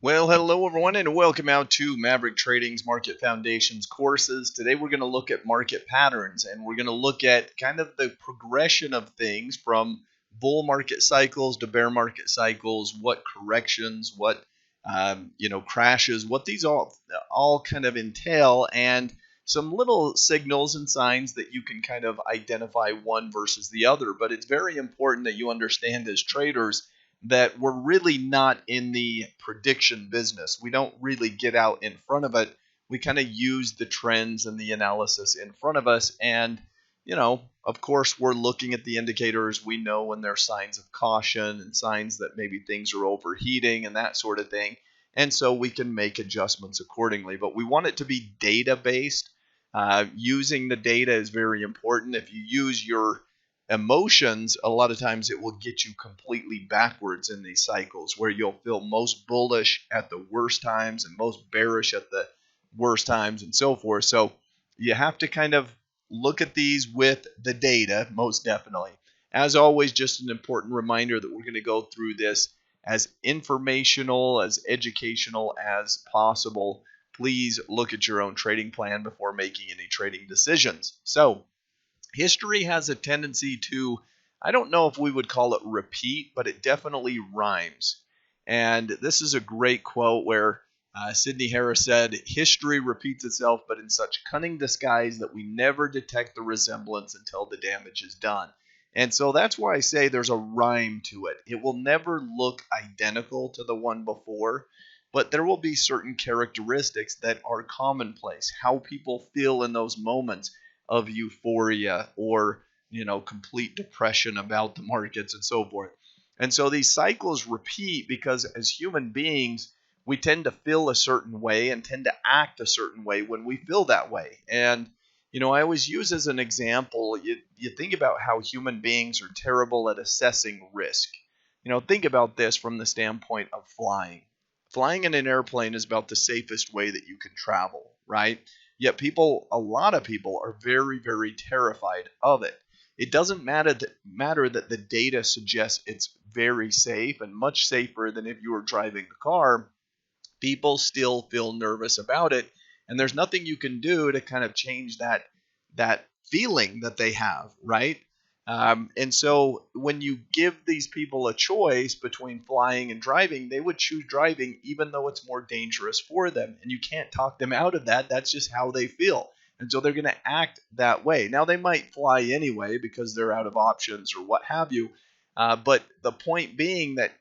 Well, hello everyone, and welcome out to Maverick Trading's Market Foundations courses. Today we're going to look at market patterns, and we're going to look at kind of the progression of things from bull market cycles to bear market cycles, what corrections, what crashes, what these all kind of entail, and some little signals and signs that you can kind of identify one versus the other. But it's very important that you understand as traders that we're really not in the prediction business. We don't really get out in front of it. We kind of use the trends and the analysis in front of us. And, of course, we're looking at the indicators. We know when there's signs of caution and signs that maybe things are overheating and that sort of thing. And so we can make adjustments accordingly. But we want it to be data-based. Using the data is very important. If you use your emotions, a lot of times it will get you completely backwards in these cycles, where you'll feel most bullish at the worst times and most bearish at the worst times and so forth. So you have to kind of look at these with the data, most definitely. As always, just an important reminder that we're going to go through this as informational, as educational as possible. Please look at your own trading plan before making any trading decisions. So history has a tendency to, I don't know if we would call it repeat, but it definitely rhymes. And this is a great quote where Sidney Harris said, "History repeats itself, but in such cunning disguise that we never detect the resemblance until the damage is done." And so that's why I say there's a rhyme to it. It will never look identical to the one before, but there will be certain characteristics that are commonplace, how people feel in those moments of euphoria or complete depression about the markets and so forth. And so these cycles repeat because as human beings we tend to feel a certain way and tend to act a certain way when we feel that way. And I always use as an example, you think about how human beings are terrible at assessing risk. Think about this from the standpoint of flying. Flying in an airplane is about the safest way that you can travel, right? Yet a lot of people are very, very terrified of it. It doesn't matter that the data suggests it's very safe and much safer than if you were driving the car. People still feel nervous about it, and there's nothing you can do to kind of change that feeling that they have, right? And so when you give these people a choice between flying and driving, they would choose driving even though it's more dangerous for them. And you can't talk them out of that. That's just how they feel. And so they're going to act that way. Now, they might fly anyway because they're out of options or what have you. But the point being that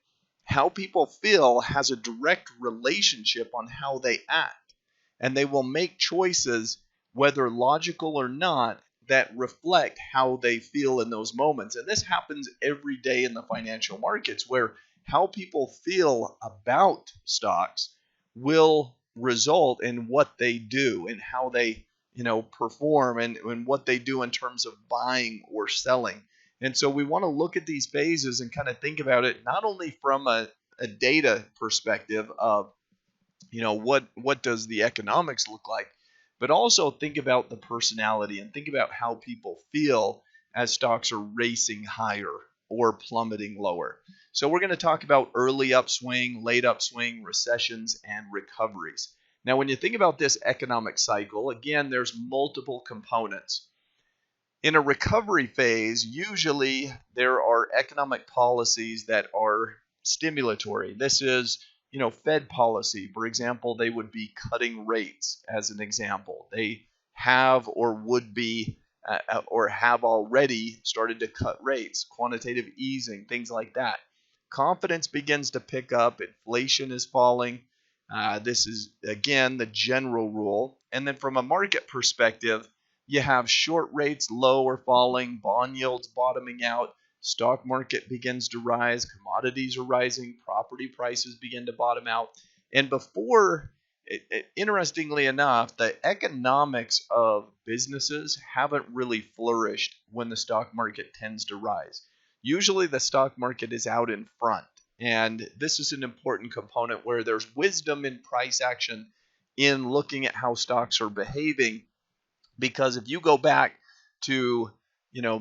how people feel has a direct relationship on how they act. And they will make choices, whether logical or not, that reflect how they feel in those moments. And this happens every day in the financial markets, where how people feel about stocks will result in what they do and how they perform and what they do in terms of buying or selling. And so we want to look at these phases and kind of think about it not only from a data perspective of what does the economics look like, but also think about the personality and think about how people feel as stocks are racing higher or plummeting lower. So we're going to talk about early upswing, late upswing, recessions, and recoveries. Now, when you think about this economic cycle, again, there's multiple components. In a recovery phase, usually there are economic policies that are stimulatory. This is Fed policy. For example, they would be cutting rates as an example. They have or would be or have already started to cut rates, quantitative easing, things like that. Confidence begins to pick up. Inflation is falling. This is, again, the general rule. And then from a market perspective, you have short rates low or falling, bond yields bottoming out, stock market begins to rise, commodities are rising, property prices begin to bottom out. And interestingly enough, the economics of businesses haven't really flourished when the stock market tends to rise. Usually the stock market is out in front. And this is an important component where there's wisdom in price action in looking at how stocks are behaving. Because if you go back to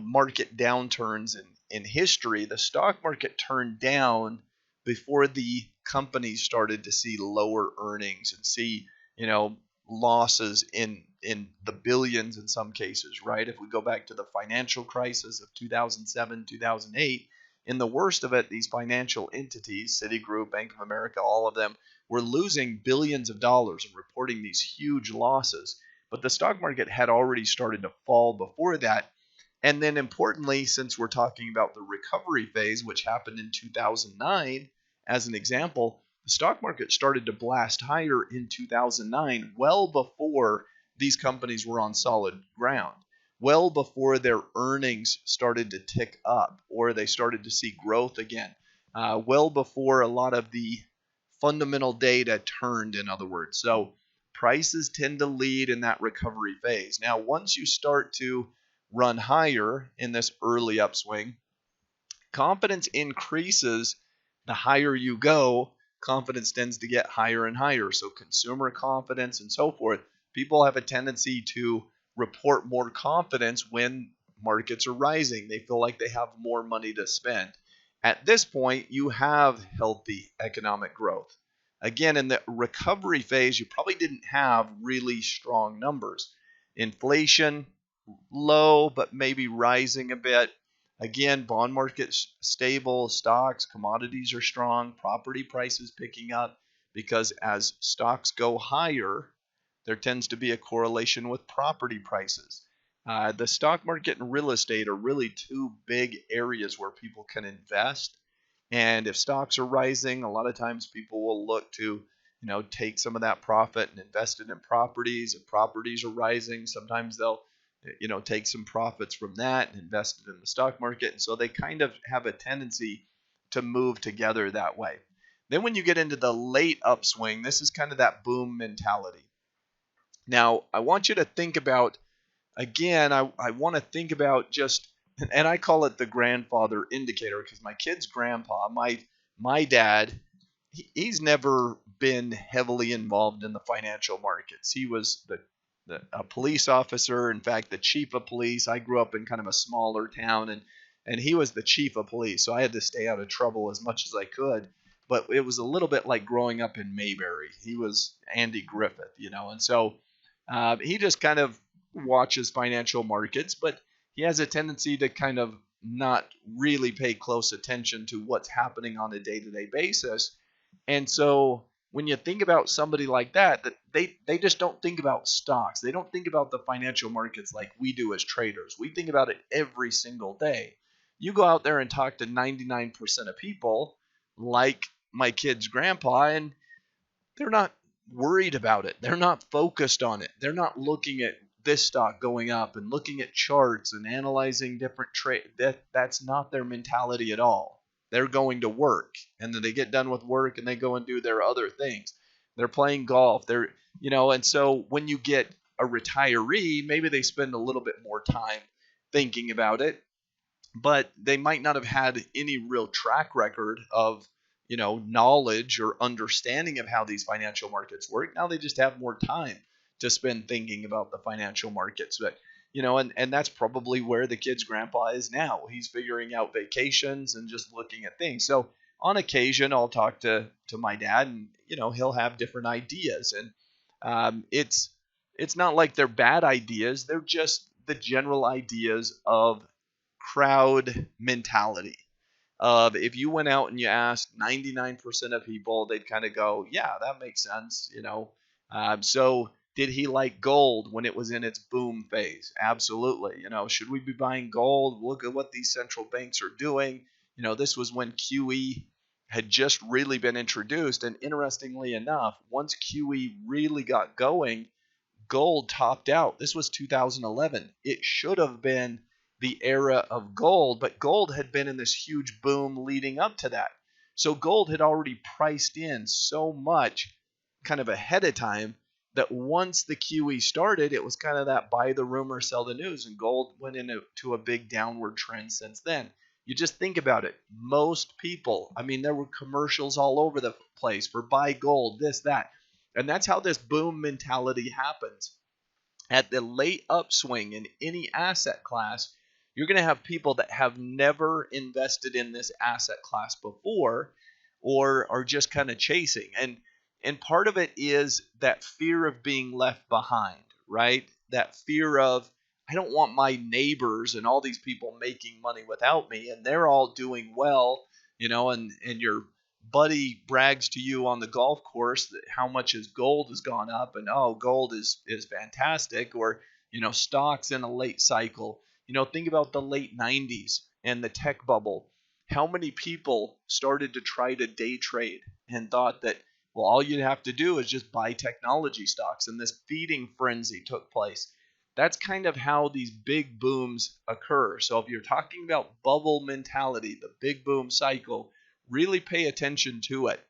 market downturns in history, the stock market turned down before the companies started to see lower earnings and see, you know, losses in the billions in some cases, right? If we go back to the financial crisis of 2007, 2008, in the worst of it, these financial entities, Citigroup, Bank of America, all of them were losing billions of dollars and reporting these huge losses. But the stock market had already started to fall before that. And then importantly, since we're talking about the recovery phase, which happened in 2009, as an example, the stock market started to blast higher in 2009, well before these companies were on solid ground, well before their earnings started to tick up or they started to see growth again, well before a lot of the fundamental data turned, in other words. So prices tend to lead in that recovery phase. Now, once you start to run higher in this early upswing, confidence increases the higher you go. Confidence tends to get higher and higher. So consumer confidence and so forth. People have a tendency to report more confidence when markets are rising. They feel like they have more money to spend. At this point, you have healthy economic growth. Again, in the recovery phase, you probably didn't have really strong numbers. Inflation, low, but maybe rising a bit. Again, bond market's stable, stocks, commodities are strong, property prices picking up because as stocks go higher, there tends to be a correlation with property prices. The stock market and real estate are really two big areas where people can invest. And if stocks are rising, a lot of times people will look to, take some of that profit and invest it in properties. If properties are rising, sometimes they'll, take some profits from that and invest it in the stock market. And so they kind of have a tendency to move together that way. Then when you get into the late upswing, this is kind of that boom mentality. Now, I want you to think about, again, I want to think about just, and I call it the grandfather indicator because my kid's grandpa, my dad, he's never been heavily involved in the financial markets. He was a police officer, in fact, the chief of police. I grew up in kind of a smaller town, and he was the chief of police, so I had to stay out of trouble as much as I could. But it was a little bit like growing up in Mayberry. He was Andy Griffith, and so he just kind of watches financial markets, but he has a tendency to kind of not really pay close attention to what's happening on a day-to-day basis. And so when you think about somebody like that they just don't think about stocks. They don't think about the financial markets like we do as traders. We think about it every single day. You go out there and talk to 99% of people like my kid's grandpa, and they're not worried about it. They're not focused on it. They're not looking at this stock going up and looking at charts and analyzing different trade. That's not their mentality at all. They're going to work, and then they get done with work and they go and do their other things. They're playing golf. And so when you get a retiree, maybe they spend a little bit more time thinking about it, but they might not have had any real track record of knowledge or understanding of how these financial markets work. Now they just have more time to spend thinking about the financial markets. But and that's probably where the kid's grandpa is now. He's figuring out vacations and just looking at things. So on occasion, I'll talk to my dad, and he'll have different ideas, and it's not like they're bad ideas. They're just the general ideas of crowd mentality. If you went out and you asked 99% of people, they'd kind of go, yeah, that makes sense. So did he like gold when it was in its boom phase? Absolutely. Should we be buying gold? Look at what these central banks are doing. This was when QE had just really been introduced. And interestingly enough, once QE really got going, gold topped out. This was 2011. It should have been the era of gold, but gold had been in this huge boom leading up to that. So gold had already priced in so much kind of ahead of time that once the QE started, it was kind of that buy the rumor, sell the news, and gold went into a big downward trend since then. You just think about it. Most people, there were commercials all over the place for buy gold, this, that. And that's how this boom mentality happens. At the late upswing in any asset class, you're going to have people that have never invested in this asset class before, or are just kind of chasing. And part of it is that fear of being left behind, right? That fear of, I don't want my neighbors and all these people making money without me, and they're all doing well, and your buddy brags to you on the golf course that how much his gold has gone up, and oh, gold is fantastic, or stocks in a late cycle. Think about the late 90s and the tech bubble. How many people started to try to day trade and thought that, well, all you'd have to do is just buy technology stocks, and this feeding frenzy took place. That's kind of how these big booms occur. So if you're talking about bubble mentality, the big boom cycle, really pay attention to it.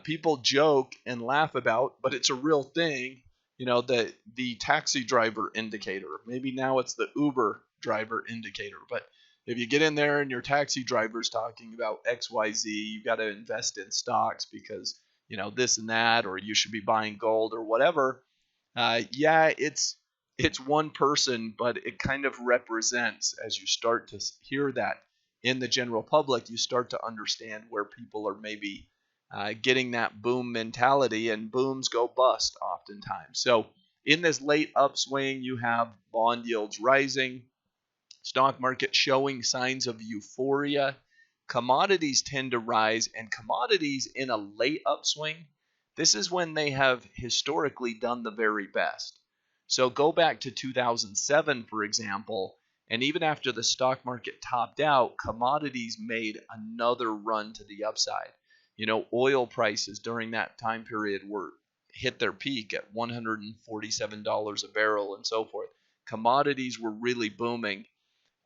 People joke and laugh about, but it's a real thing. The taxi driver indicator. Maybe now it's the Uber driver indicator. But if you get in there and your taxi driver's talking about XYZ, you got to invest in stocks because this and that, or you should be buying gold or whatever. Yeah, it's one person, but it kind of represents, as you start to hear that in the general public, you start to understand where people are maybe getting that boom mentality, and booms go bust oftentimes. So in this late upswing, you have bond yields rising, stock market showing signs of euphoria. Commodities tend to rise, and commodities in a late upswing, this is when they have historically done the very best. So go back to 2007, for example, and even after the stock market topped out, commodities made another run to the upside. Oil prices during that time period were hit their peak at $147 a barrel and so forth. Commodities were really booming.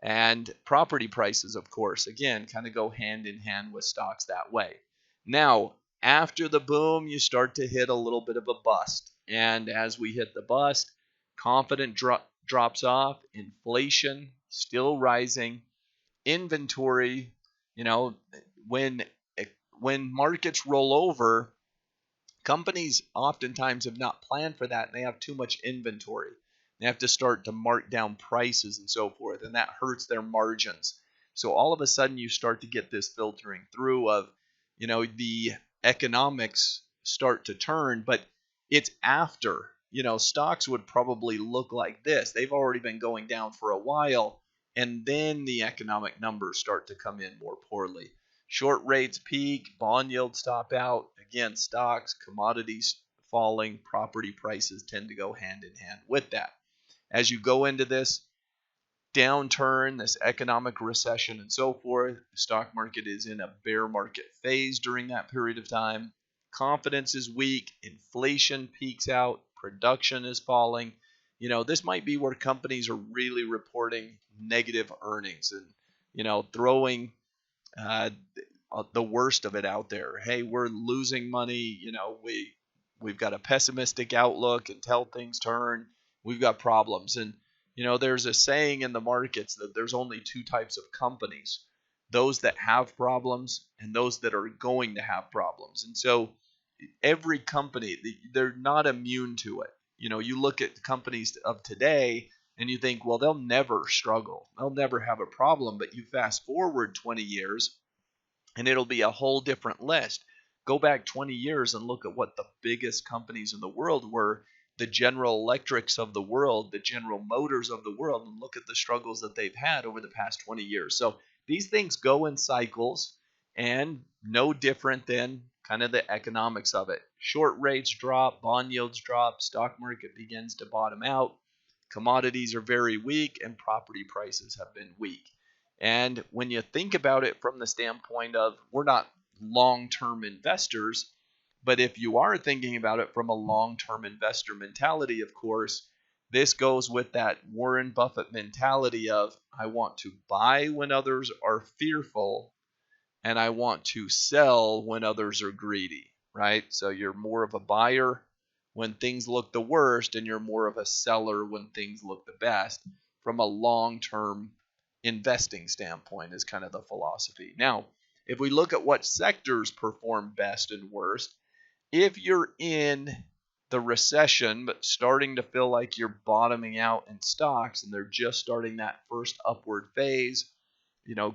And property prices, of course, again, kind of go hand in hand with stocks that way. Now, after the boom, you start to hit a little bit of a bust. And as we hit the bust, confidence drops off, inflation still rising, inventory, when markets roll over, companies oftentimes have not planned for that, and they have too much inventory. They have to start to mark down prices and so forth, and that hurts their margins. So all of a sudden you start to get this filtering through of, the economics start to turn, but it's after, stocks would probably look like this. They've already been going down for a while, and then the economic numbers start to come in more poorly. Short rates peak, bond yields top out. Again, stocks, commodities falling, property prices tend to go hand in hand with that. As you go into this downturn, this economic recession and so forth, the stock market is in a bear market phase during that period of time. Confidence is weak, inflation peaks out, production is falling. This might be where companies are really reporting negative earnings and, throwing the worst of it out there. Hey, we're losing money. We've got a pessimistic outlook until things turn. We've got problems. And there's a saying in the markets that there's only two types of companies: those that have problems and those that are going to have problems. And so every company, they're not immune to it. You look at companies of today and you think, well, they'll never struggle, they'll never have a problem. But you fast forward 20 years and it'll be a whole different list. Go back 20 years and look at what the biggest companies in the world were, the General Electrics of the world, the General Motors of the world, and look at the struggles that they've had over the past 20 years. So these things go in cycles, and no different than kind of the economics of it. Short rates drop, bond yields drop, stock market begins to bottom out, commodities are very weak, and property prices have been weak. And when you think about it from the standpoint of, we're not long-term investors, but if you are thinking about it from a long-term investor mentality, of course, this goes with that Warren Buffett mentality of, I want to buy when others are fearful, and I want to sell when others are greedy, right? So you're more of a buyer when things look the worst, and you're more of a seller when things look the best. From a long-term investing standpoint is kind of the philosophy. Now, if we look at what sectors perform best and worst, if you're in the recession but starting to feel like you're bottoming out in stocks and they're just starting that first upward phase,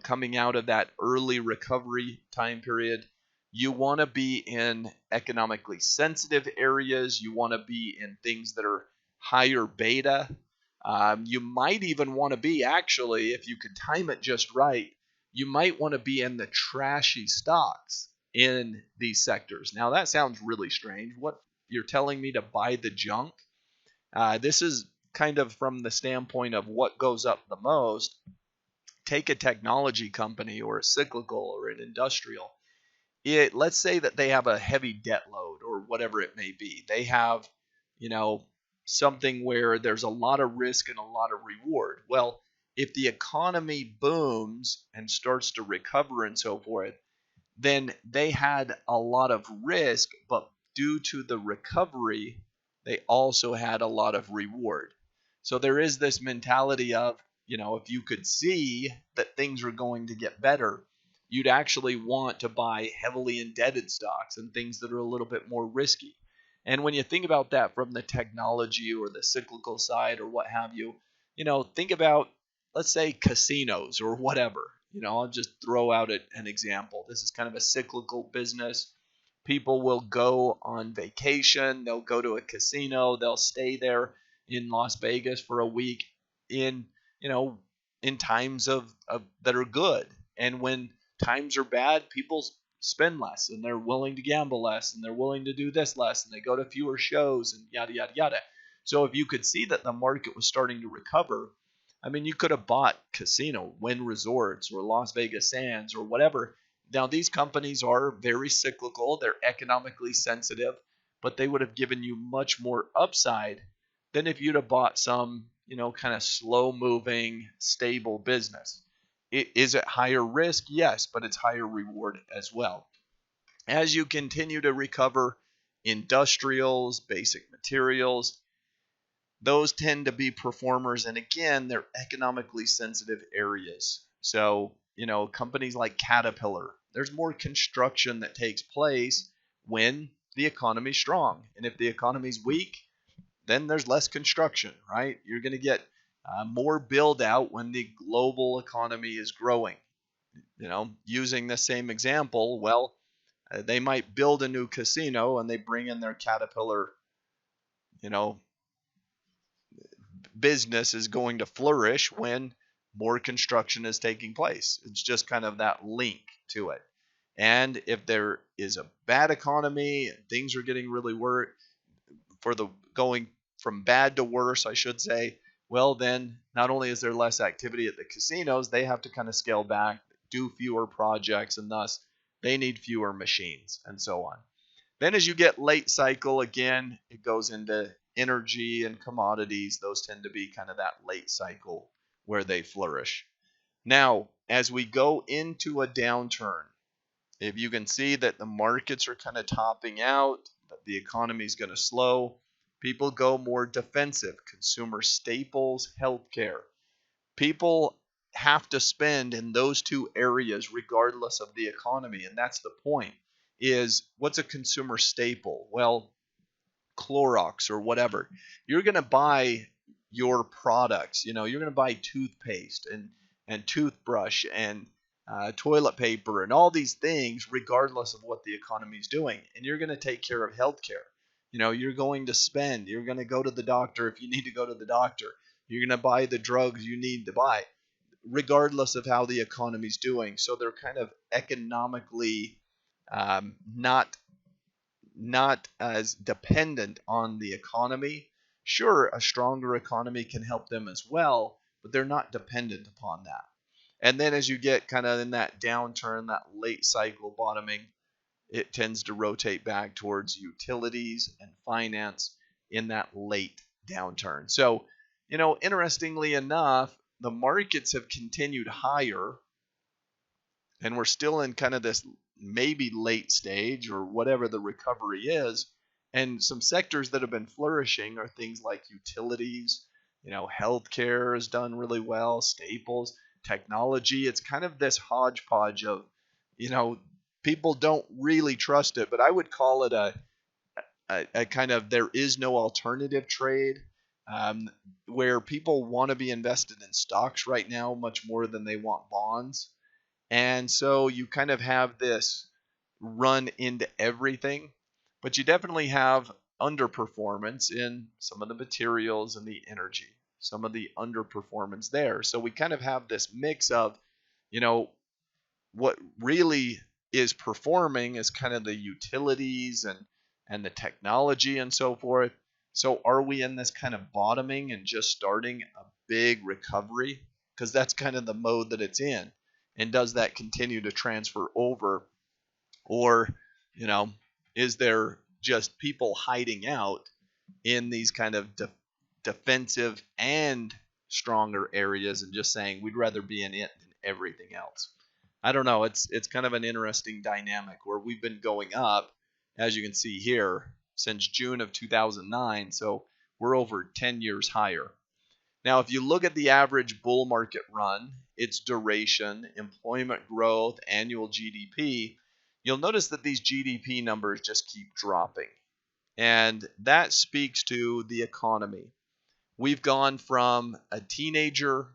coming out of that early recovery time period, You want to be in economically sensitive areas. You want to be in things that are higher beta. You might even want to be, actually, if you could time it just right, you might want to be in the trashy stocks in these sectors. Now, that sounds really strange. What, you're telling me to buy the junk? This is kind of from the standpoint of what goes up the most. Take a technology company or a cyclical or an industrial. Let's say that they have a heavy debt load or whatever it may be. They have, you know, something where there's a lot of risk and a lot of reward. Well, if the economy booms and starts to recover and so forth, then they had a lot of risk, but due to the recovery, they also had a lot of reward. So there is this mentality of, if you could see that things are going to get better, you'd actually want to buy heavily indebted stocks and things that are a little bit more risky. And when you think about that from the technology or the cyclical side or what have you, think about, let's say, casinos or whatever. I'll just throw out an example. This is kind of a cyclical business. People will go on vacation, they'll go to a casino, they'll stay there in Las Vegas for a week in, you know, in times of that are good. And when times are bad, people spend less and they're willing to gamble less and they're willing to do this less and they go to fewer shows and yada yada yada. So if you could see that the market was starting to recover, I mean, you could have bought Casino, Wynn Resorts, or Las Vegas Sands, or whatever. Now, these companies are very cyclical, they're economically sensitive, but they would have given you much more upside than if you'd have bought some, kind of slow moving, stable business. Is it higher risk? Yes, but it's higher reward as well. As you continue to recover, industrials, basic materials, those tend to be performers. And again, they're economically sensitive areas. So, companies like Caterpillar, there's more construction that takes place when the economy's strong. And if the economy's weak, then there's less construction, right? You're going to get more build out when the global economy is growing. Using the same example, well, they might build a new casino and they bring in their Caterpillar, you know, business is going to flourish when more construction is taking place. It's just kind of that link to it. And if there is a bad economy and things are getting really worse, for the going from bad to worse, I should say, well, then not only is there less activity at the casinos, they have to kind of scale back, do fewer projects, and thus they need fewer machines and so on. Then as you get late cycle, again, it goes into energy and commodities. Those tend to be kind of that late cycle where they flourish. Now, as we go into a downturn, if you can see that the markets are kind of topping out, that the economy is going to slow, people go more defensive. Consumer staples, healthcare. People have to spend in those two areas regardless of the economy, and that's the point. Is what's a consumer staple? Well, Clorox or whatever. You're going to buy your products. You're going to buy toothpaste and toothbrush and toilet paper and all these things, regardless of what the economy is doing. And you're going to take care of healthcare. You're going to spend. You're going to go to the doctor if you need to go to the doctor. You're going to buy the drugs you need to buy, regardless of how the economy's doing. So they're kind of economically not as dependent on the economy. Sure, a stronger economy can help them as well, but they're not dependent upon that. And then as you get kind of in that downturn, that late cycle bottoming, it tends to rotate back towards utilities and finance in that late downturn. So, interestingly enough, the markets have continued higher, and we're still in kind of this maybe late stage or whatever the recovery is. And some sectors that have been flourishing are things like utilities, healthcare has done really well, staples, technology. It's kind of this hodgepodge of, people don't really trust it, but I would call it a kind of there is no alternative trade, where people want to be invested in stocks right now much more than they want bonds. And so you kind of have this run into everything, but you definitely have underperformance in some of the materials and the energy, some of the underperformance there. So we kind of have this mix of, you know, what really is performing is kind of the utilities and the technology and so forth. So are we in this kind of bottoming and just starting a big recovery? Because that's kind of the mode that it's in. And does that continue to transfer over? Or, you know, is there just people hiding out in these kind of defensive and stronger areas and just saying we'd rather be in it than everything else? I don't know. It's kind of an interesting dynamic where we've been going up, as you can see here, since June of 2009. So we're over 10 years higher. Now, if you look at the average bull market run, its duration, employment growth, annual GDP, you'll notice that these GDP numbers just keep dropping. And that speaks to the economy. We've gone from a teenager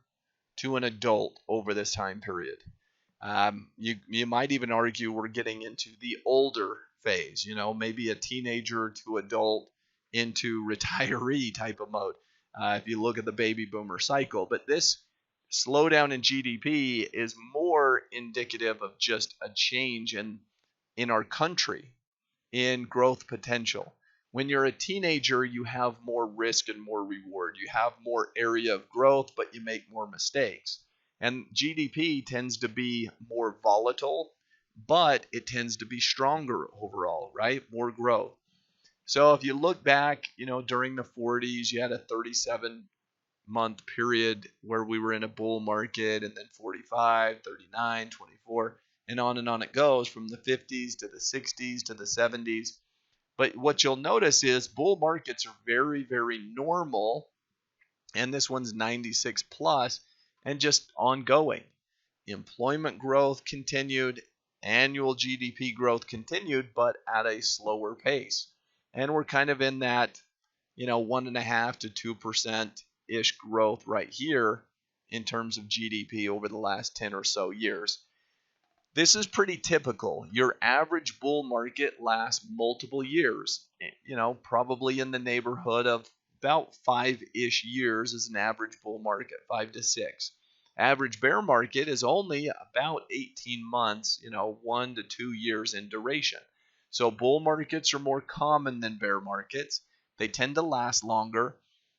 to an adult over this time period. You might even argue we're getting into the older phase, maybe a teenager to adult into retiree type of mode. If you look at the baby boomer cycle, but this slowdown in GDP is more indicative of just a change in our country in growth potential. When you're a teenager, you have more risk and more reward. You have more area of growth, but you make more mistakes. And GDP tends to be more volatile, but it tends to be stronger overall, right? More growth. So if you look back, during the 40s, you had a 37-month period where we were in a bull market, and then 45, 39, 24, and on it goes from the 50s to the 60s to the 70s. But what you'll notice is bull markets are very, very normal, and this one's 96 plus and just ongoing. Employment growth continued, annual GDP growth continued, but at a slower pace. And we're kind of in that, 1.5% to 2% ish growth right here in terms of GDP over the last 10 or so years. This is pretty typical. Your average bull market lasts multiple years, probably in the neighborhood of about 5-ish years is an average bull market, 5 to 6. Average bear market is only about 18 months, 1 to 2 years in duration. So bull markets are more common than bear markets. They tend to last longer,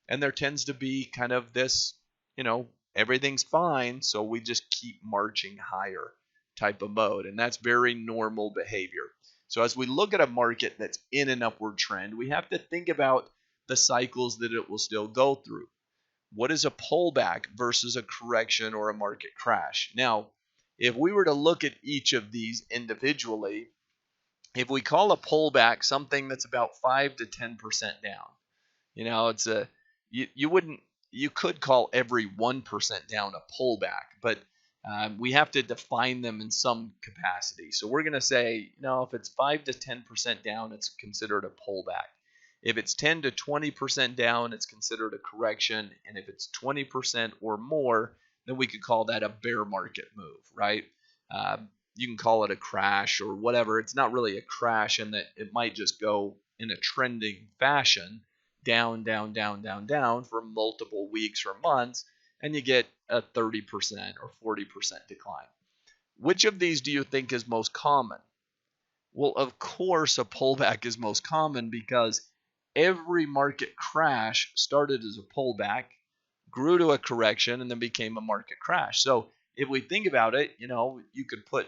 and there tends to be kind of this, everything's fine, so we just keep marching higher type of mode, and that's very normal behavior. So as we look at a market that's in an upward trend, we have to think about the cycles that it will still go through. What is a pullback versus a correction or a market crash? Now, if we were to look at each of these individually, if we call a pullback something that's about 5 to 10% down, it's you could call every 1% down a pullback, but we have to define them in some capacity. So we're going to say, if it's 5 to 10% down, it's considered a pullback. If it's 10 to 20% down, it's considered a correction. And if it's 20% or more, then we could call that a bear market move, right? You can call it a crash or whatever. It's not really a crash in that it might just go in a trending fashion, down, down, down, down, down for multiple weeks or months, and you get a 30% or 40% decline. Which of these do you think is most common? Well, of course, a pullback is most common because every market crash started as a pullback, grew to a correction, and then became a market crash. So if we think about it, you could put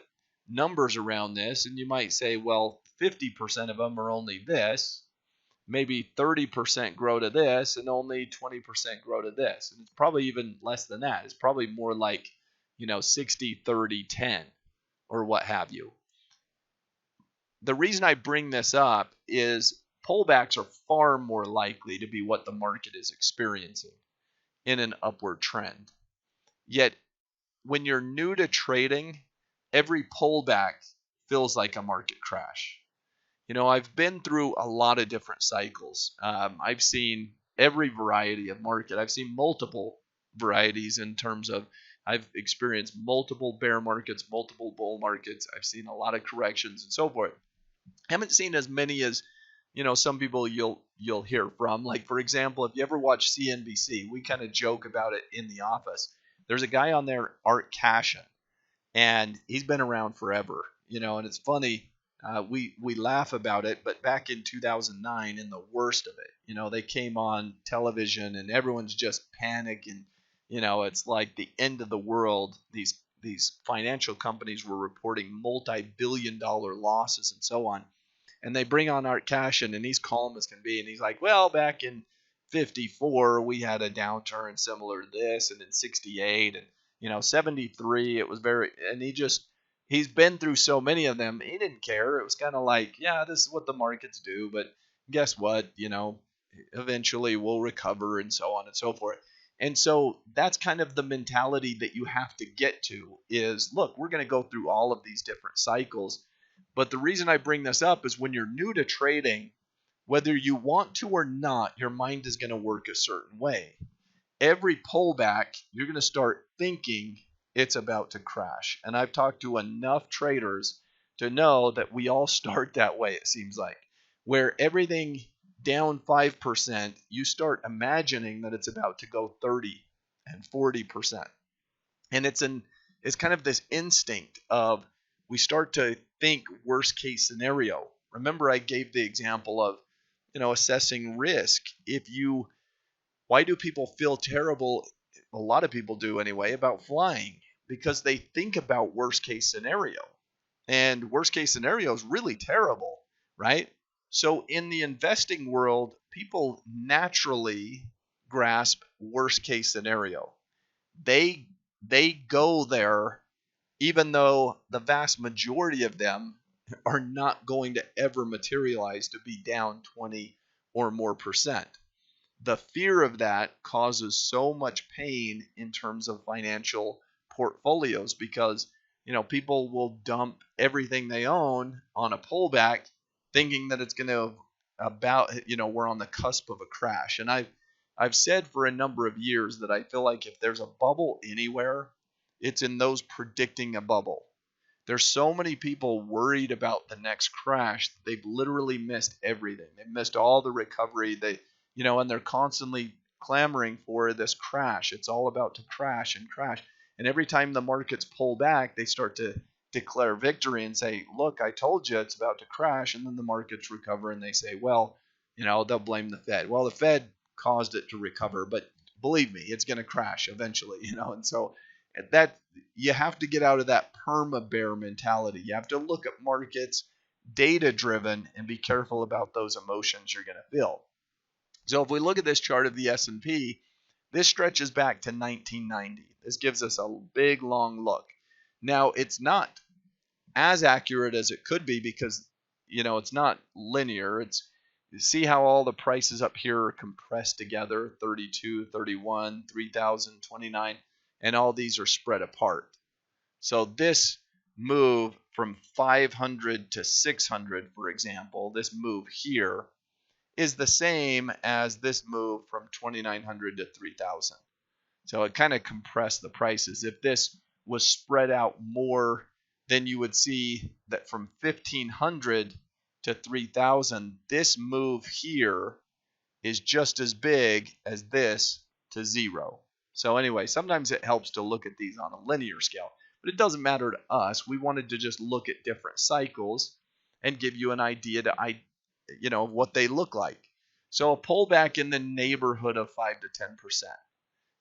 numbers around this, and you might say, well, 50% of them are only this. Maybe 30% grow to this and only 20% grow to this. And it's probably even less than that. It's probably more like, 60, 30, 10 or what have you. The reason I bring this up is pullbacks are far more likely to be what the market is experiencing in an upward trend. Yet when you're new to trading, every pullback feels like a market crash. I've been through a lot of different cycles. I've seen every variety of market. I've seen multiple varieties in terms of I've experienced multiple bear markets, multiple bull markets. I've seen a lot of corrections and so forth. I haven't seen as many as some people you'll hear from. Like, for example, if you ever watch CNBC, we kind of joke about it in the office. There's a guy on there, Art Cashin, and he's been around forever. And it's funny. We laugh about it, but back in 2009, in the worst of it, they came on television and everyone's just panicking. It's like the end of the world. These financial companies were reporting multi-billion-dollar losses and so on. And they bring on Art Cashin, and he's calm as can be, and he's like, well, back in 54 we had a downturn similar to this, and in 68 and 73 it was very, and he's been through so many of them. He didn't care. It was kind of like, yeah, this is what the markets do, but guess what, eventually we'll recover and so on and so forth. And so that's kind of the mentality that you have to get to is, look, we're going to go through all of these different cycles. But the reason I bring this up is when you're new to trading, whether you want to or not, your mind is going to work a certain way. Every pullback, you're going to start thinking it's about to crash. And I've talked to enough traders to know that we all start that way, it seems like, where everything down 5%, you start imagining that it's about to go 30 and 40%. And it's kind of this instinct of, we start to think worst case scenario. Remember, I gave the example of, assessing risk. Why do people feel terrible? A lot of people do anyway, about flying, because they think about worst case scenario. And worst case scenario is really terrible, right? So in the investing world, people naturally grasp worst case scenario. They go there, even though the vast majority of them are not going to ever materialize to be down 20 or more percent. The fear of that causes so much pain in terms of financial portfolios, because people will dump everything they own on a pullback, thinking that it's going to we're on the cusp of a crash. And I've said for a number of years that I feel like if there's a bubble anywhere, it's in those predicting a bubble. There's so many people worried about the next crash that they've literally missed everything. They've missed all the recovery. And they're constantly clamoring for this crash. It's all about to crash and crash. And every time the markets pull back, they start to declare victory and say, look, I told you it's about to crash. And then the markets recover and they say, well, they'll blame the Fed. Well, the Fed caused it to recover, but believe me, it's going to crash eventually, And so that you have to get out of that perma bear mentality. You have to look at markets data driven and be careful about those emotions you're going to feel. So if we look at this chart of the S&P, this stretches back to 1990. This gives us a big, long look. Now, it's not as accurate as it could be because, it's not linear. You see how all the prices up here are compressed together, 32, 31, 3,000, 29, and all these are spread apart. So this move from 500 to 600, for example, this move here, is the same as this move from 2,900 to 3,000. So it kind of compressed the prices. If this was spread out more, then you would see that from 1,500 to 3,000, this move here is just as big as this to zero. So anyway, sometimes it helps to look at these on a linear scale, but it doesn't matter to us. We wanted to just look at different cycles and give you an idea to what they look like. So a pullback in the neighborhood of 5 to 10%.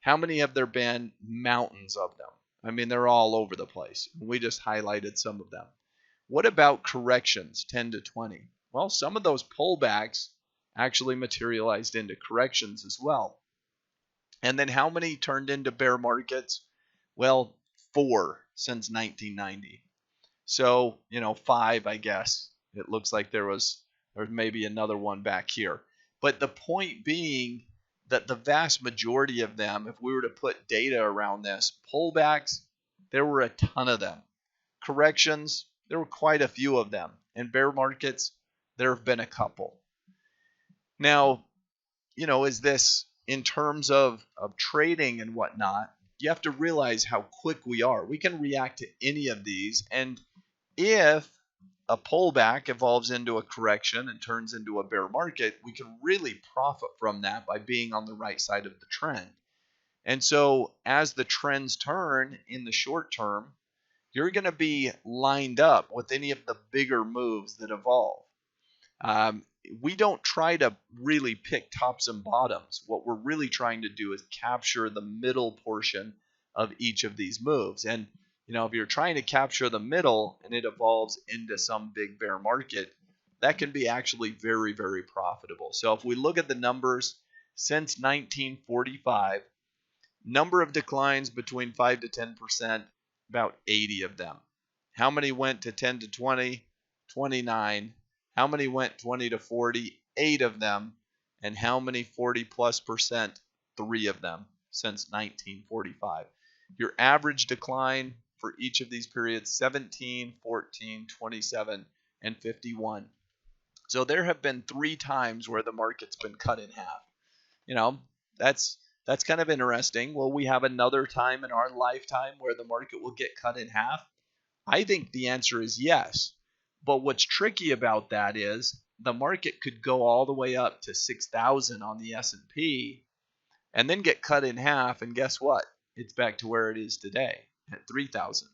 How many have there been? Mountains of them. I mean, they're all over the place. We just highlighted some of them. What about corrections, 10 to 20? Well, some of those pullbacks actually materialized into corrections as well. And then how many turned into bear markets? Well, 4 since 1990. So, 5, I guess. It looks like there's maybe another one back here. But the point being that the vast majority of them, if we were to put data around this, pullbacks, there were a ton of them. Corrections, there were quite a few of them. And bear markets, there have been a couple. Now, is this in terms of trading and whatnot? you have to realize how quick we are. We can react to any of these, and if a pullback evolves into a correction and turns into a bear market, we can really profit from that by being on the right side of the trend. And so as the trends turn in the short term, you're going to be lined up with any of the bigger moves that evolve. We don't try to really pick tops and bottoms. What we're really trying to do is capture the middle portion of each of these moves. And if you're trying to capture the middle and it evolves into some big bear market, that can be actually very, very profitable. So if we look at the numbers since 1945, number of declines between 5 to 10%, about 80 of them. How many went to 10 to 20? 29. How many went 20 to 40? 8 of them. And how many 40+%? 3 of them since 1945. Your average decline for each of these periods, 17, 14, 27, and 51. So there have been 3 times where the market's been cut in half. That's kind of interesting. Will we have another time in our lifetime where the market will get cut in half? I think the answer is yes. But what's tricky about that is the market could go all the way up to 6,000 on the S&P and then get cut in half, and guess what? It's back to where it is today at 3,000.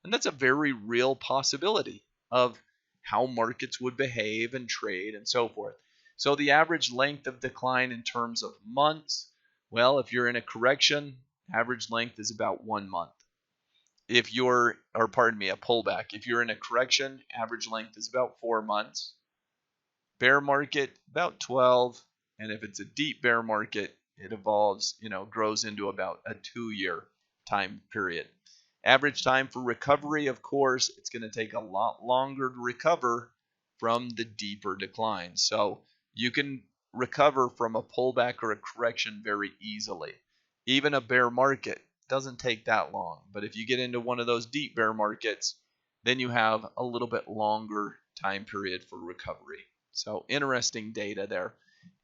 And that's a very real possibility of how markets would behave and trade and so forth. So the average length of decline in terms of months, well, if you're in a correction, average length is about 1 month. A pullback. If you're in a correction, average length is about 4 months. Bear market, about 12. And if it's a deep bear market, it grows into about a 2-year time period. Average time for recovery, of course, it's going to take a lot longer to recover from the deeper declines. So you can recover from a pullback or a correction very easily. Even a bear market doesn't take that long. But if you get into one of those deep bear markets, then you have a little bit longer time period for recovery. So interesting data there.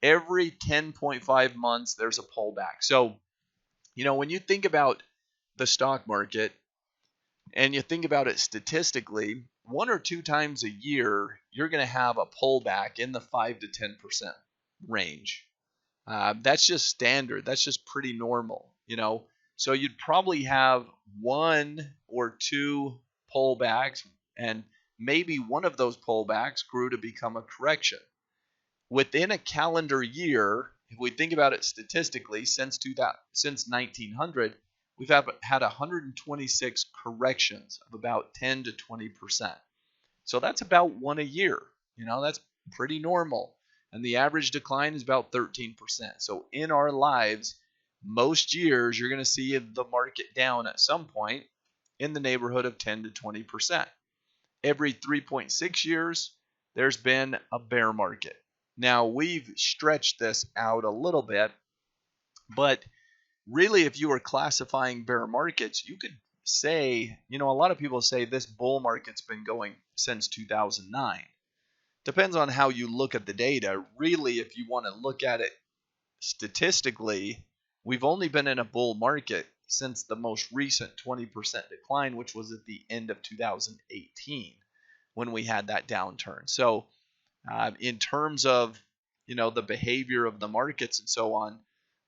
Every 10.5 months, there's a pullback. So, when you think about the stock market and you think about it statistically, 1 or 2 times a year, you're going to have a pullback in the 5 to 10% range. That's just standard. That's just pretty normal, So you'd probably have 1 or 2 pullbacks, and maybe one of those pullbacks grew to become a correction. Within a calendar year, if we think about it statistically, since 1900, we've had 126 corrections of about 10 to 20%. So that's about 1 a year. That's pretty normal. And the average decline is about 13%. So in our lives, most years, you're going to see the market down at some point in the neighborhood of 10 to 20%. Every 3.6 years, there's been a bear market. Now, we've stretched this out a little bit, but really, if you were classifying bear markets, you could say, a lot of people say this bull market's been going since 2009. Depends on how you look at the data. Really, if you want to look at it statistically, we've only been in a bull market since the most recent 20% decline, which was at the end of 2018 when we had that downturn. So in terms of, the behavior of the markets and so on,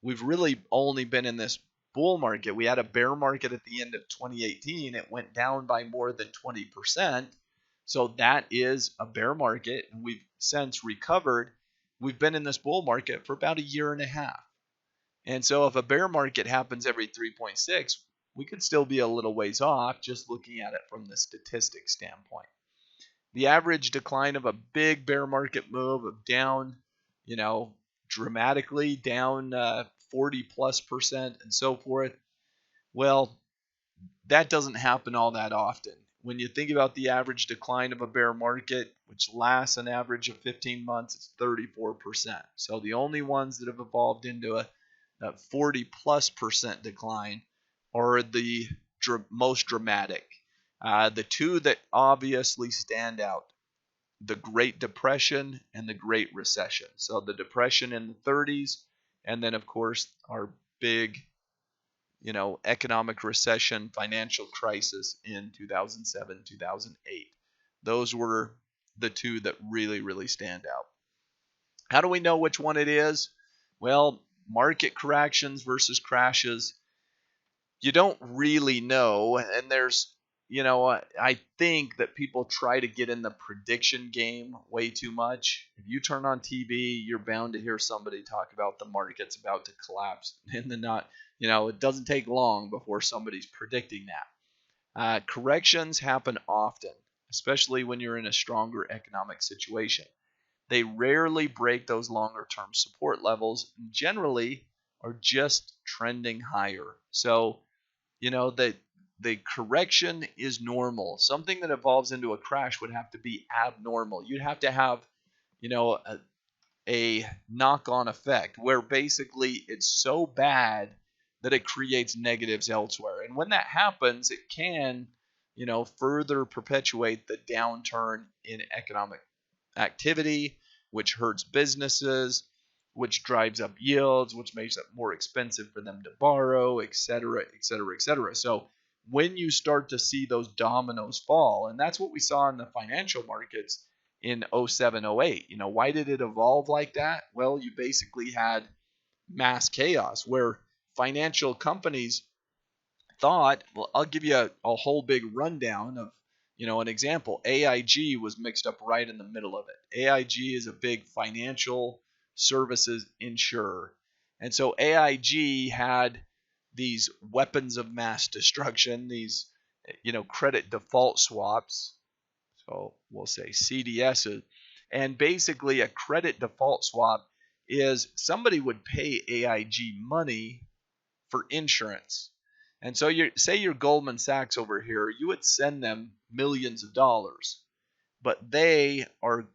we've really only been in this bull market. We had a bear market at the end of 2018. It went down by more than 20%. So that is a bear market, and we've since recovered. We've been in this bull market for about 1.5 years. And so if a bear market happens every 3.6, we could still be a little ways off just looking at it from the statistics standpoint. The average decline of a big bear market move of down, dramatically down 40+% and so forth. Well, that doesn't happen all that often. When you think about the average decline of a bear market, which lasts an average of 15 months, it's 34%. So the only ones that have evolved into a 40+% decline are the most dramatic. The 2 that obviously stand out, the Great Depression and the Great Recession. So the Depression in the 30s, and then of course our big, economic recession, financial crisis in 2007, 2008. Those were the two that really, really stand out. How do we know which one it is? Well, market corrections versus crashes, you don't really know. And I think that people try to get in the prediction game way too much. If you turn on TV, you're bound to hear somebody talk about the market's about to collapse. And then it doesn't take long before somebody's predicting that. Corrections happen often, especially when you're in a stronger economic situation. They rarely break those longer term support levels, and generally are just trending higher. So, the correction is normal. Something that evolves into a crash would have to be abnormal. You'd have to have, a knock-on effect where basically it's so bad that it creates negatives elsewhere. And when that happens, it can, further perpetuate the downturn in economic activity, which hurts businesses, which drives up yields, which makes it more expensive for them to borrow, et cetera, et cetera, et cetera. So when you start to see those dominoes fall, and that's what we saw in the financial markets in 07, 08. Why did it evolve like that? Well, you basically had mass chaos where financial companies thought, well, I'll give you a whole big rundown of, an example. AIG was mixed up right in the middle of it. AIG is a big financial services insurer. And so AIG had these weapons of mass destruction, these, credit default swaps. So we'll say CDSs. And basically a credit default swap is somebody would pay AIG money for insurance. And so you're Goldman Sachs over here, you would send them millions of dollars, but they are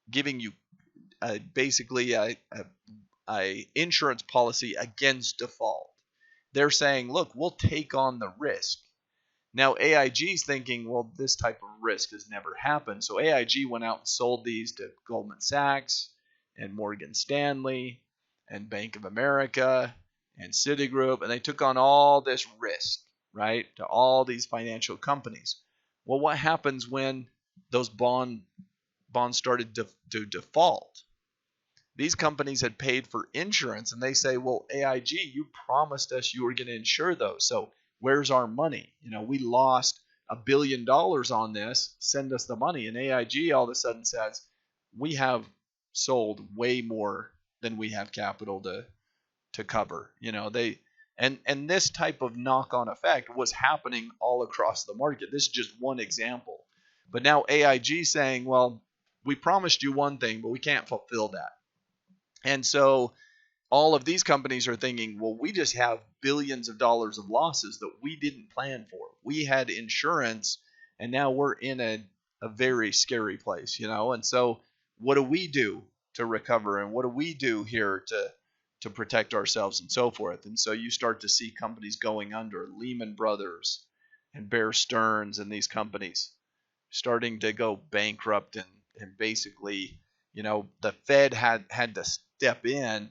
giving you basically a insurance policy against default. They're saying, look, we'll take on the risk. Now AIG's thinking, well, this type of risk has never happened. So AIG went out and sold these to Goldman Sachs and Morgan Stanley and Bank of America and Citigroup, and they took on all this risk, right, to all these financial companies. Well, what happens when those bonds started to default? These companies had paid for insurance, and they say, well, AIG, you promised us you were going to insure those, so where's our money? We lost $1 billion on this. Send us the money. And AIG all of a sudden says, we have sold way more than we have capital to cover. And this type of knock-on effect was happening all across the market. This is just one example. But now AIG saying, well, we promised you one thing, but we can't fulfill that. And so all of these companies are thinking, well, we just have billions of dollars of losses that we didn't plan for. We had insurance, and now we're in a very scary place, And so what do we do to recover? And what do we do here to protect ourselves and so forth? And so you start to see companies going under. Lehman Brothers and Bear Stearns and these companies starting to go bankrupt, and basically, the Fed had to step in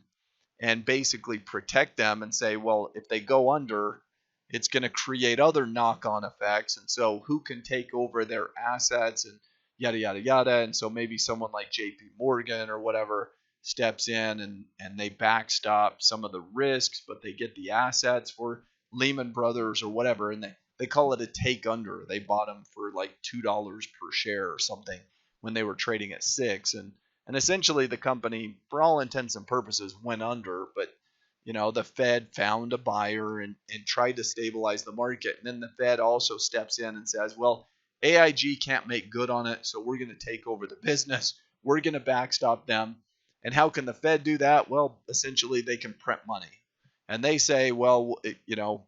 and basically protect them and say, well, if they go under, it's going to create other knock-on effects. And so who can take over their assets and yada, yada, yada. And so maybe someone like JP Morgan or whatever steps in and they backstop some of the risks, but they get the assets for Lehman Brothers or whatever. And they call it a take under. They bought them for like $2 per share or something when they were trading at $6. And essentially the company, for all intents and purposes, went under, but the Fed found a buyer and tried to stabilize the market. And then the Fed also steps in and says, well, AIG can't make good on it, so we're going to take over the business. We're going to backstop them. And how can the Fed do that? Well, essentially they can print money. And they say, well,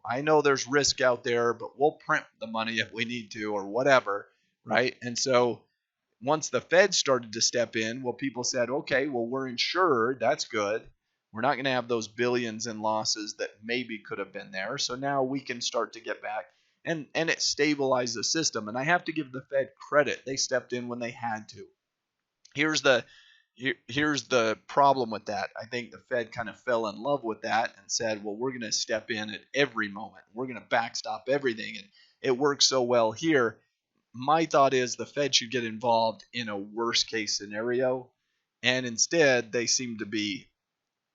I know there's risk out there, but we'll print the money if we need to or whatever, right? And so once the Fed started to step in, well, people said, okay, well, we're insured. That's good. We're not going to have those billions in losses that maybe could have been there. So now we can start to get back. And it stabilized the system. And I have to give the Fed credit. They stepped in when they had to. Here's the here's the problem with that. I think the Fed kind of fell in love with that and said, well, we're going to step in at every moment. We're going to backstop everything. And it works so well here. My thought is the Fed should get involved in a worst case scenario. And instead, they seem to be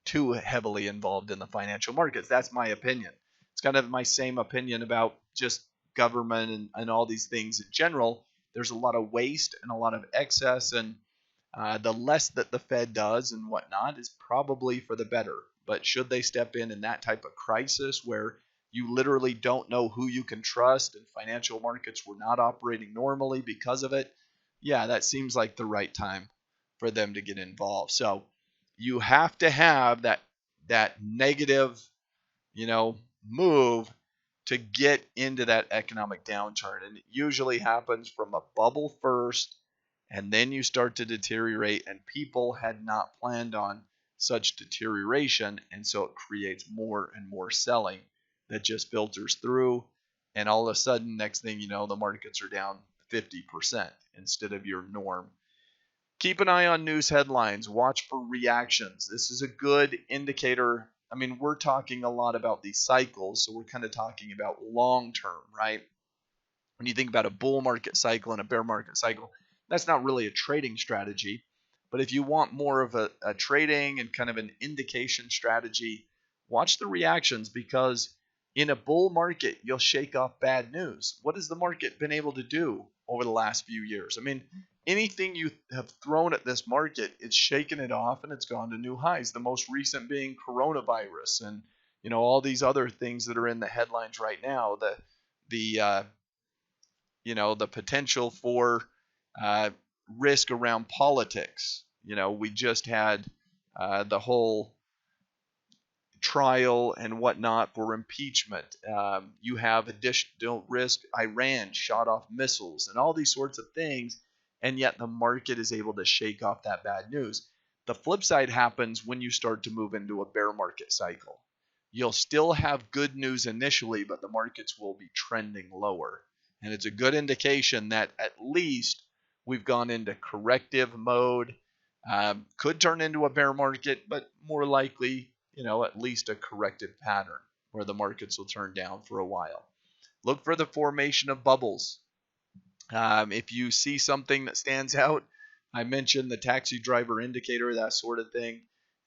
too heavily involved in the financial markets. That's my opinion. It's kind of my same opinion about just government and all these things in general. There's a lot of waste and a lot of excess, and the less that the Fed does and whatnot is probably for the better. But should they step in that type of crisis where you literally don't know who you can trust and financial markets were not operating normally because of it, yeah, that seems like the right time for them to get involved. So you have to have that negative, you know, move to get into that economic downturn. And it usually happens from a bubble first, and then you start to deteriorate, and people had not planned on such deterioration, and so it creates more and more selling that just filters through, and all of a sudden, next thing you know, the markets are down 50% instead of your norm. Keep an eye on news headlines. Watch for reactions. This is a good indicator. I mean, we're talking a lot about these cycles, so we're kind of talking about long term, right? When you think about a bull market cycle and a bear market cycle, that's not really a trading strategy. But if you want more of a trading and kind of an indication strategy, watch the reactions, because in a bull market, you'll shake off bad news. What has the market been able to do over the last few years? I mean, anything you have thrown at this market, it's shaken it off and it's gone to new highs. The most recent being coronavirus and all these other things that are in the headlines right now. The the potential for uh, risk around politics. We just had the whole trial and whatnot for impeachment. You have additional risk. Iran shot off missiles and all these sorts of things, and yet the market is able to shake off that bad news. The flip side happens when you start to move into a bear market cycle. You'll still have good news initially, but the markets will be trending lower. And it's a good indication that at least we've gone into corrective mode. Could turn into a bear market, but more likely, at least a corrective pattern where the markets will turn down for a while. Look for the formation of bubbles. If you see something that stands out, I mentioned the taxi driver indicator, that sort of thing.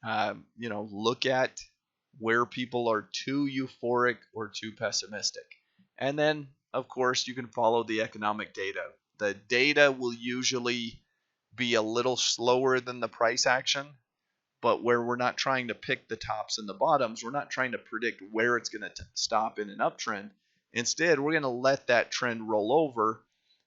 Look at where people are too euphoric or too pessimistic. And then, of course, you can follow the economic data. The data will usually be a little slower than the price action, but where we're not trying to pick the tops and the bottoms, we're not trying to predict where it's going to stop in an uptrend. Instead, we're going to let that trend roll over,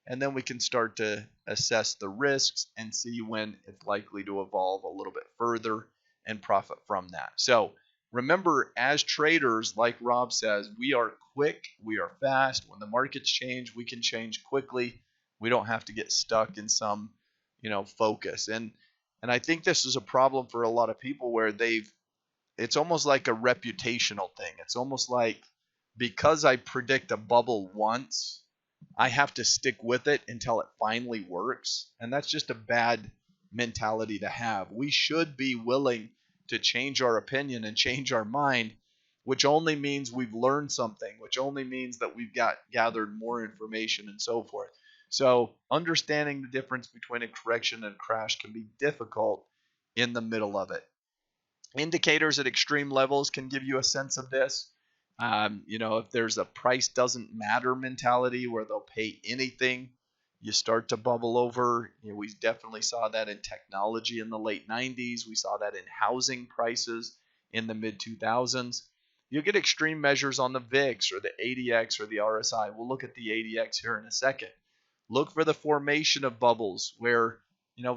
and then we can start to assess the risks and see when it's likely to evolve a little bit further and profit from that. So remember, as traders, like Rob says, we are quick, we are fast. When the markets change, we can change quickly. We don't have to get stuck in some, focus. And I think this is a problem for a lot of people where it's almost like a reputational thing. It's almost like, because I predict a bubble once, I have to stick with it until it finally works. And that's just a bad mentality to have. We should be willing to change our opinion and change our mind, which only means we've learned something, which only means that we've gathered more information and so forth. So understanding the difference between a correction and a crash can be difficult in the middle of it. Indicators at extreme levels can give you a sense of this. If there's a price doesn't matter mentality where they'll pay anything, you start to bubble over. We definitely saw that in technology in the late 90s. We saw that in housing prices in the mid 2000s. You'll get extreme measures on the VIX or the ADX or the RSI. We'll look at the ADX here in a second. Look for the formation of bubbles where,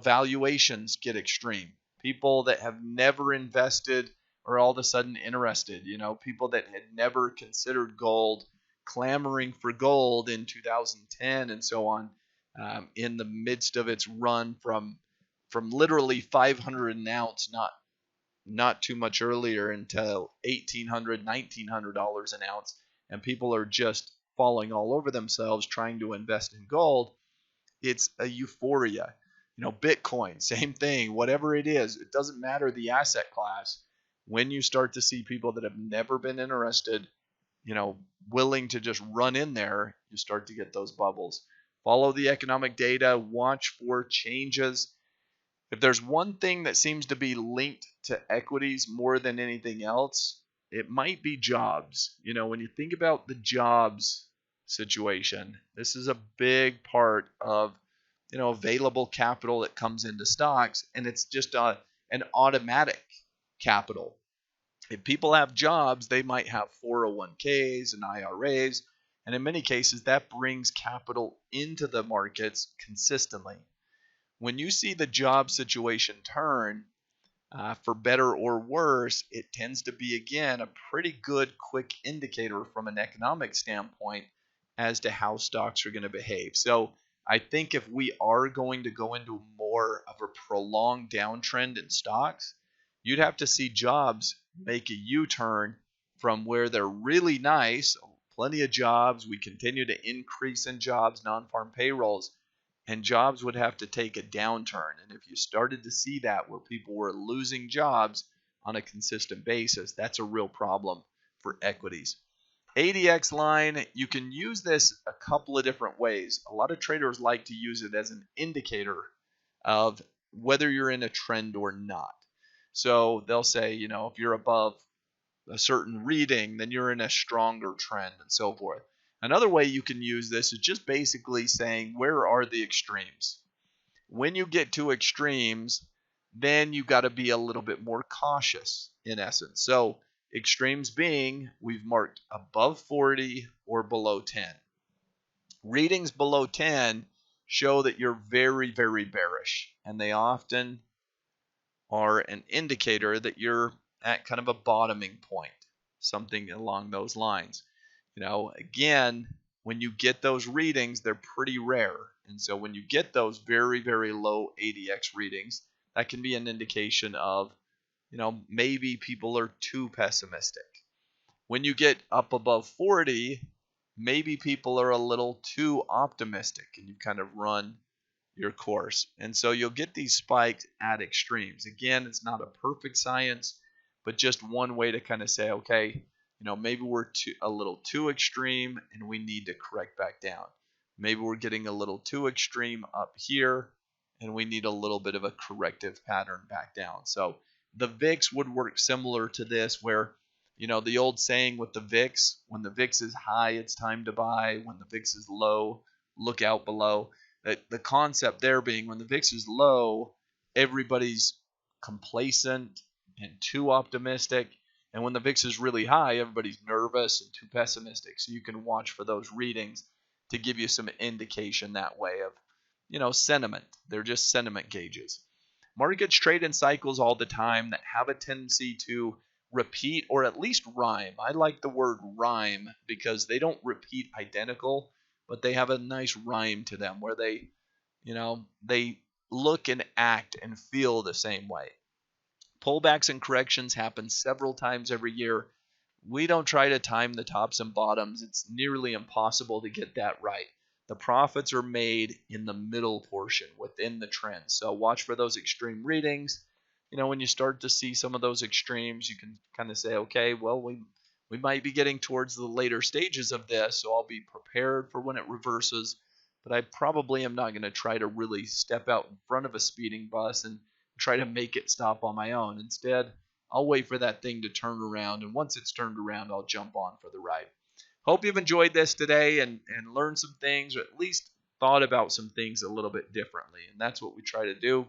valuations get extreme. People that have never invested are all of a sudden interested. People that had never considered gold, clamoring for gold in 2010 and so on, in the midst of its run from literally 500 an ounce, not too much earlier, until $1,800, $1,900 an ounce, and people are just falling all over themselves trying to invest in gold. It's a euphoria. Bitcoin, same thing, whatever it is, it doesn't matter the asset class. When you start to see people that have never been interested, you know, willing to just run in there, you start to get those bubbles. Follow the economic data, watch for changes. If there's one thing that seems to be linked to equities more than anything else, it might be jobs. When you think about the jobs situation, this is a big part of available capital that comes into stocks, and it's just an automatic capital. If people have jobs, they might have 401ks and IRAs, and in many cases that brings capital into the markets consistently. When you see the job situation turn, for better or worse, it tends to be, again, a pretty good quick indicator from an economic standpoint as to how stocks are going to behave. So I think if we are going to go into more of a prolonged downtrend in stocks, you'd have to see jobs make a U-turn from where they're really nice, plenty of jobs, we continue to increase in jobs, non-farm payrolls, and jobs would have to take a downturn. And if you started to see that where people were losing jobs on a consistent basis, that's a real problem for equities. ADX line, you can use this a couple of different ways. A lot of traders like to use it as an indicator of whether you're in a trend or not. So they'll say, if you're above a certain reading, then you're in a stronger trend and so forth. Another way you can use this is just basically saying, where are the extremes? When you get to extremes, then you got to be a little bit more cautious in essence. So extremes being, we've marked above 40 or below 10. Readings below 10 show that you're very, very bearish, and they often are an indicator that you're at kind of a bottoming point, something along those lines. Again, when you get those readings, they're pretty rare. And so when you get those very, very low ADX readings, that can be an indication of, maybe people are too pessimistic. When you get up above 40, maybe people are a little too optimistic and you kind of run your course. And so you'll get these spikes at extremes. Again, it's not a perfect science, but just one way to kind of say, okay, maybe we're a little too extreme and we need to correct back down. Maybe we're getting a little too extreme up here and we need a little bit of a corrective pattern back down. So the VIX would work similar to this, where, the old saying with the VIX, when the VIX is high, it's time to buy. When the VIX is low, look out below. The concept there being, when the VIX is low, everybody's complacent and too optimistic. And when the VIX is really high, everybody's nervous and too pessimistic. So you can watch for those readings to give you some indication that way of, sentiment. They're just sentiment gauges. Markets trade in cycles all the time that have a tendency to repeat or at least rhyme. I like the word rhyme because they don't repeat identical, but they have a nice rhyme to them where they look and act and feel the same way. Pullbacks and corrections happen several times every year. We don't try to time the tops and bottoms. It's nearly impossible to get that right. The profits are made in the middle portion within the trend. So watch for those extreme readings. When you start to see some of those extremes, you can kind of say, okay, well, we might be getting towards the later stages of this, so I'll be prepared for when it reverses. But I probably am not going to try to really step out in front of a speeding bus and try to make it stop on my own. Instead, I'll wait for that thing to turn around, and once it's turned around, I'll jump on for the ride. Hope you've enjoyed this today and learned some things, or at least thought about some things a little bit differently, and that's what we try to do.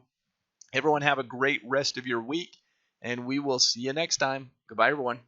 Everyone have a great rest of your week, and we will see you next time. Goodbye, everyone.